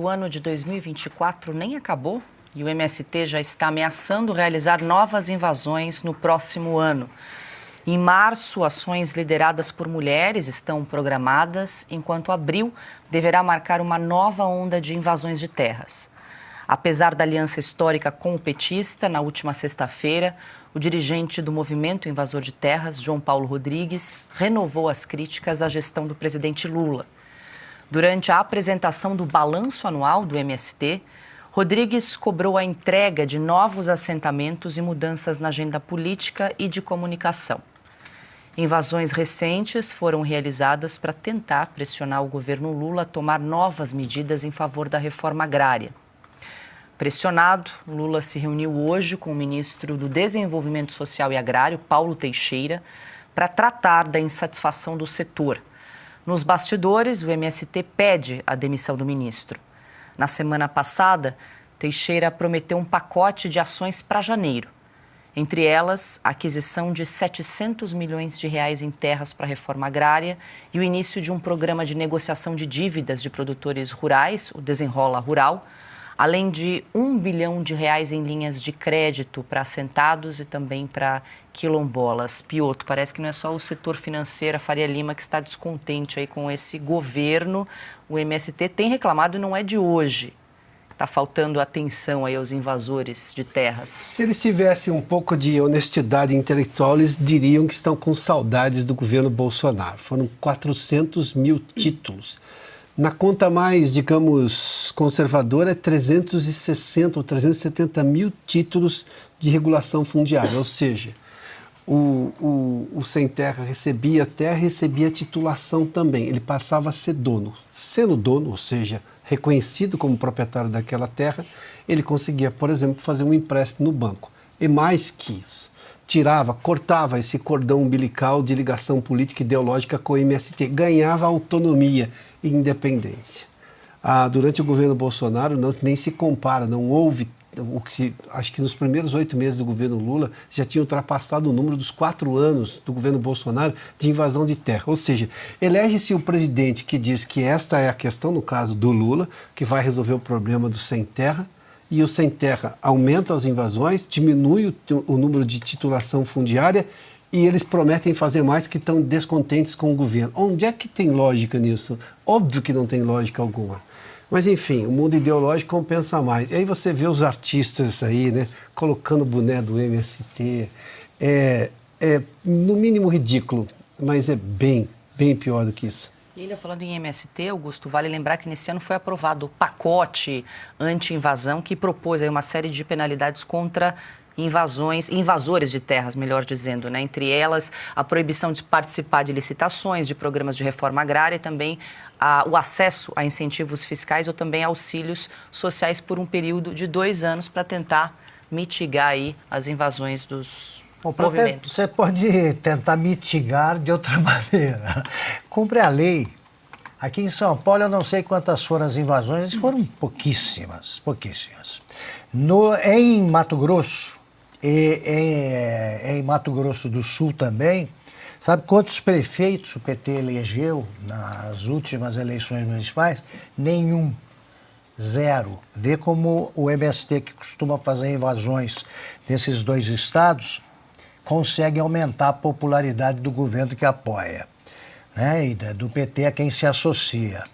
O ano de 2024 nem acabou e o MST já está ameaçando realizar novas invasões no próximo ano. Em março, ações lideradas por mulheres estão programadas, enquanto abril deverá marcar uma nova onda de invasões de terras. Apesar da aliança histórica com o petista, na última sexta-feira, o dirigente do movimento invasor de terras, João Paulo Rodrigues, renovou as críticas à gestão do presidente Lula. Durante a apresentação do balanço anual do MST, Rodrigues cobrou a entrega de novos assentamentos e mudanças na agenda política e de comunicação. Invasões recentes foram realizadas para tentar pressionar o governo Lula a tomar novas medidas em favor da reforma agrária. Pressionado, Lula se reuniu hoje com o ministro do Desenvolvimento Social e Agrário, Paulo Teixeira, para tratar da insatisfação do setor. Nos bastidores, o MST pede a demissão do ministro. Na semana passada, Teixeira prometeu um pacote de ações para janeiro. Entre elas, a aquisição de 700 milhões de reais em terras para a reforma agrária e o início de um programa de negociação de dívidas de produtores rurais, o Desenrola Rural, além de 1 bilhão de reais em linhas de crédito para assentados e também para quilombolas. Piotr, parece que não é só o setor financeiro, a Faria Lima, que está descontente aí com esse governo. O MST tem reclamado e não é de hoje. Está faltando atenção aí aos invasores de terras. Se eles tivessem um pouco de honestidade intelectual, eles diriam que estão com saudades do governo Bolsonaro. Foram 400 mil títulos. Na conta mais, digamos, conservadora, é 360 ou 370 mil títulos de regulação fundiária. Ou seja, o sem terra recebia terra, recebia titulação também. Ele passava a ser dono. Sendo dono, ou seja, reconhecido como proprietário daquela terra, ele conseguia, por exemplo, fazer um empréstimo no banco. E mais que isso, cortava esse cordão umbilical de ligação política e ideológica com o MST, ganhava autonomia e independência. Durante o governo Bolsonaro nem se compara, não houve, acho que nos primeiros 8 meses do governo Lula já tinha ultrapassado o número dos 4 anos do governo Bolsonaro de invasão de terra. Ou seja, elege-se o presidente que diz que esta é a questão, no caso do Lula, que vai resolver o problema do sem terra, e o sem terra aumenta as invasões, diminui o número de titulação fundiária e eles prometem fazer mais porque estão descontentes com o governo. Onde é que tem lógica nisso? Óbvio que não tem lógica alguma. Mas, enfim, o mundo ideológico compensa mais. E aí você vê os artistas aí, né, colocando o boné do MST. É no mínimo ridículo, mas é bem pior do que isso. E ainda falando em MST, Augusto, vale lembrar que nesse ano foi aprovado o pacote anti-invasão que propôs aí uma série de penalidades contra invasores de terras, melhor dizendo, né? Entre elas, a proibição de participar de licitações, de programas de reforma agrária e também o acesso a incentivos fiscais ou também auxílios sociais por um período de 2 anos para tentar mitigar aí as invasões dos movimentos. Você pode tentar mitigar de outra maneira. Cumpre a lei. Aqui em São Paulo, eu não sei quantas foram as invasões, foram pouquíssimas. Em Mato Grosso e em Mato Grosso do Sul também, sabe quantos prefeitos o PT elegeu nas últimas eleições municipais? Nenhum. 0. Vê como o MST, que costuma fazer invasões nesses 2 estados, consegue aumentar a popularidade do governo que apoia, né? E do PT a quem se associa.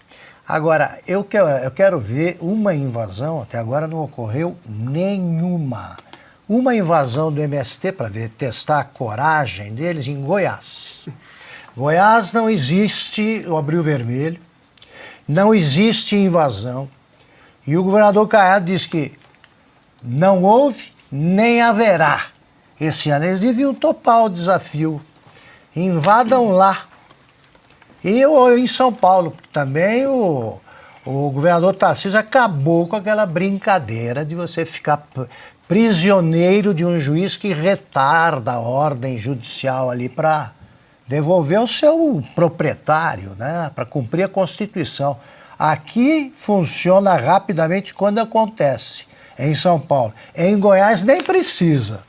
Agora, eu quero ver uma invasão, até agora não ocorreu nenhuma. Uma invasão do MST para testar a coragem deles em Goiás. Goiás não existe o Abril Vermelho, não existe invasão. E o governador Caiado diz que não houve nem haverá. Esse ano eles deviam topar o desafio. Invadam lá. E em São Paulo também o governador Tarcísio acabou com aquela brincadeira de você ficar prisioneiro de um juiz que retarda a ordem judicial ali para devolver ao seu proprietário, né? Para cumprir a Constituição. Aqui funciona rapidamente quando acontece. Em São Paulo. Em Goiás nem precisa.